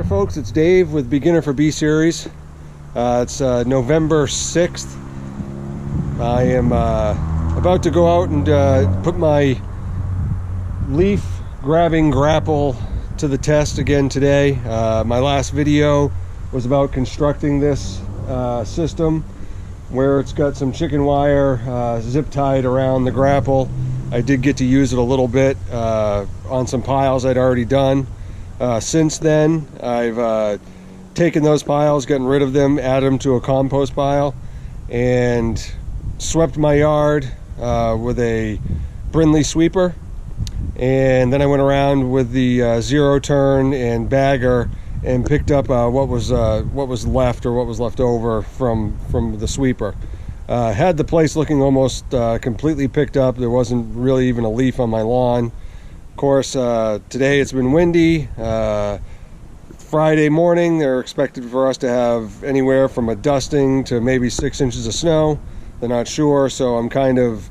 folks, it's Dave with Beginner for B Series. It's November 6th. I am about to go out and put my leaf grabbing grapple to the test again today. My last video was about constructing this system where it's got some chicken wire zip tied around the grapple. I did get to use it a little bit on some piles I'd already done. Since then, I've taken those piles, gotten rid of them, added them to a compost pile, and swept my yard with a Brindley sweeper. And then I went around with the zero turn and bagger and picked up what was left, or what was left over from the sweeper. Had the place looking almost completely picked up. There wasn't really even a leaf on my lawn. Of course, today it's been windy. Friday morning, they're expected for us to have anywhere from a dusting to maybe 6 inches of snow. They're not sure, so I'm kind of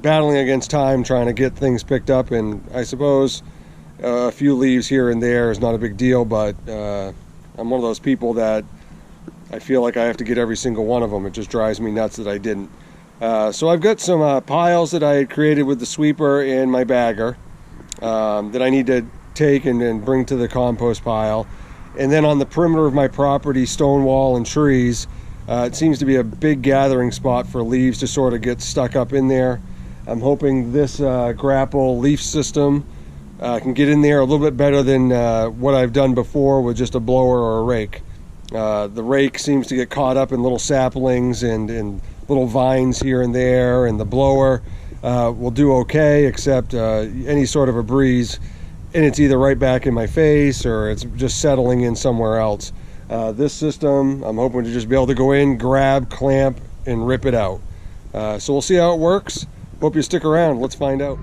battling against time, trying to get things picked up. And I suppose a few leaves here and there is not a big deal, but I'm one of those people that I feel like I have to get every single one of them. It just drives me nuts that I didn't. So I've got some piles that I had created with the sweeper and my bagger that I need to take and bring to the compost pile. And then on the perimeter of my property, stone wall and trees, it seems to be a big gathering spot for leaves to sort of get stuck up in there. I'm hoping this grapple leaf system can get in there a little bit better than what I've done before with just a blower or a rake. The rake seems to get caught up in little saplings and little vines here and there, and the blower will do okay, except any sort of a breeze, and it's either right back in my face or it's just settling in somewhere else. This system, I'm hoping to just be able to go in, grab, clamp, and rip it out. So we'll see how it works. Hope you stick around. Let's find out.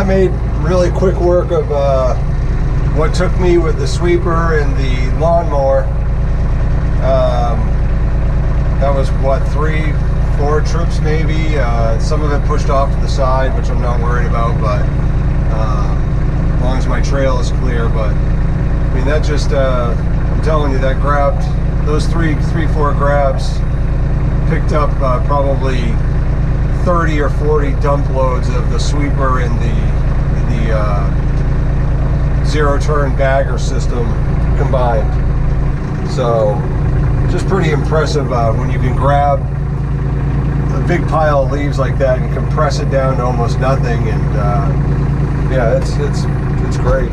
made really quick work of what took me with the sweeper and the lawnmower. That was what, 3-4 trips maybe. Some of it pushed off to the side, which I'm not worried about, but as long as my trail is clear. But I mean, that just I'm telling you, that grabbed those 3-4 grabs picked up probably 30 or 40 dump loads of the sweeper and the zero turn bagger system combined. So just pretty impressive when you can grab a big pile of leaves like that and compress it down to almost nothing. And yeah, it's great.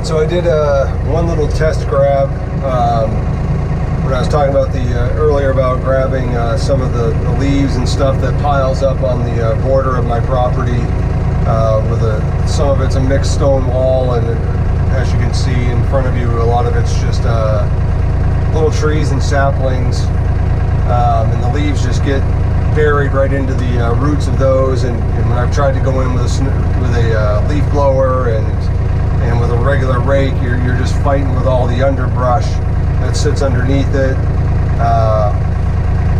So I did one little test grab when I was talking about earlier about grabbing some of the leaves and stuff that piles up on the border of my property. Some of it's a mixed stone wall, and as you can see in front of you, a lot of it's just little trees and saplings, and the leaves just get buried right into the roots of those. And when I've tried to go in with a leaf blower and with a regular rake, you're just fighting with all the underbrush that sits underneath it.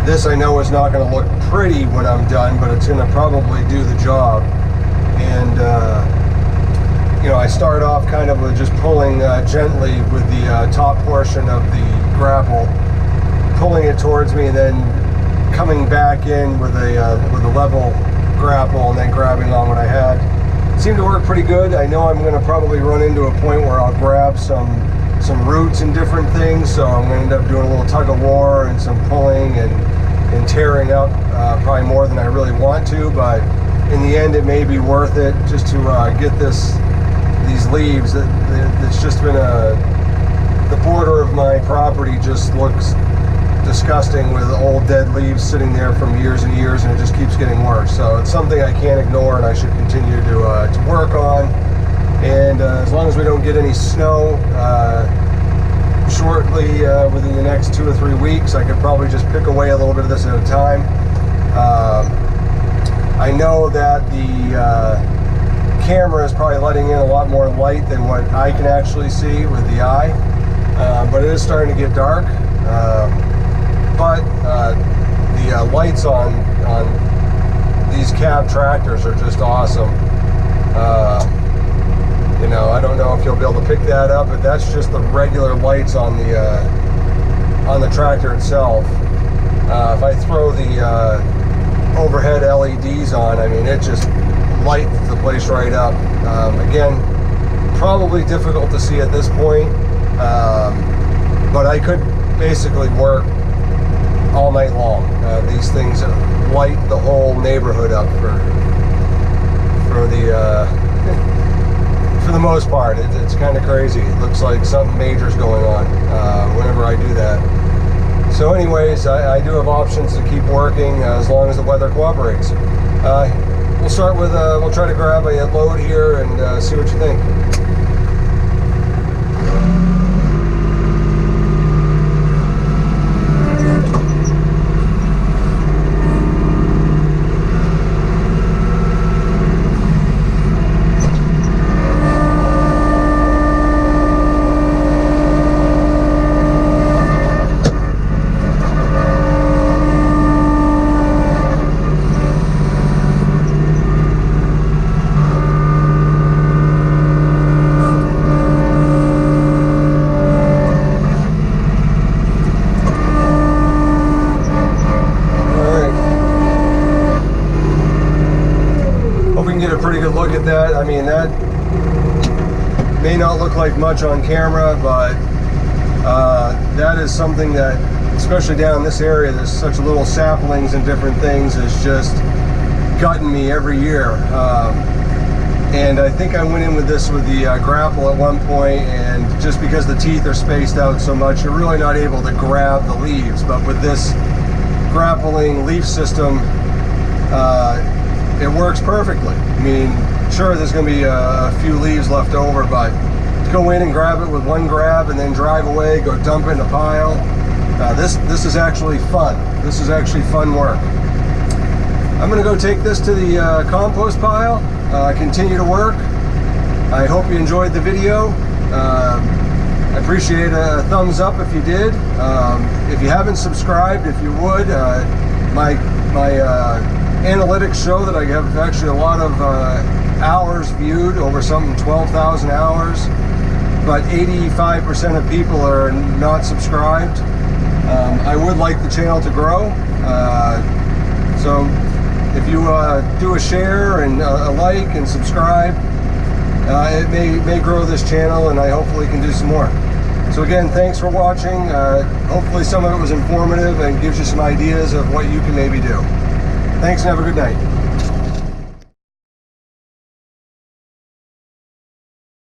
This I know is not going to look pretty when I'm done, but it's going to probably do the job. And you know, I start off kind of with just pulling gently with the top portion of the grapple, pulling it towards me, and then coming back in with a level grapple, and then grabbing on what I had. It seemed to work pretty good. I know I'm going to probably run into a point where I'll grab some roots and different things, so I'm going to end up doing a little tug of war and some pulling and tearing up probably more than I really want to, but in the end it may be worth it just to get these leaves. It's just been the border of my property just looks disgusting with old dead leaves sitting there from years and years, and it just keeps getting worse. So it's something I can't ignore, and I should continue to work on. And as long as we don't get any snow shortly within the next 2 or 3 weeks, I could probably just pick away a little bit of this at a time. I know that the camera is probably letting in a lot more light than what I can actually see with the eye, but it is starting to get dark. But the lights on these cab tractors are just awesome. You know, I don't know if you'll be able to pick that up, but that's just the regular lights on the tractor itself. If I throw the overhead LEDs on, I mean, it just lights the place right up. Again, probably difficult to see at this point, but I could basically work all night long. These things light the whole neighborhood up for the most part. It's kind of crazy. It looks like something major's going on whenever I do that. So anyways, I do have options to keep working as long as the weather cooperates. We'll start with, we'll try to grab a load here and see what you think. Get a pretty good look at that. I mean, that may not look like much on camera, but that is something that, especially down in this area, there's such little saplings and different things, is just gutting me every year. And I think I went in with this with the grapple at one point, and just because the teeth are spaced out so much, you're really not able to grab the leaves. But with this grappling leaf system, it works perfectly. I mean, sure, there's going to be a few leaves left over, but to go in and grab it with one grab and then drive away, go dump it in a pile, this is actually fun. This is actually fun work. I'm going to go take this to the compost pile, continue to work. I hope you enjoyed the video. I appreciate a thumbs up if you did. If you haven't subscribed, if you would, my analytics show that I have actually a lot of hours viewed, over something 12,000 hours, but 85% of people are not subscribed. I would like the channel to grow, so if you do a share and a like and subscribe, it may grow this channel, and I hopefully can do some more. So again, thanks for watching. Hopefully some of it was informative and gives you some ideas of what you can maybe do. Thanks and have a good night.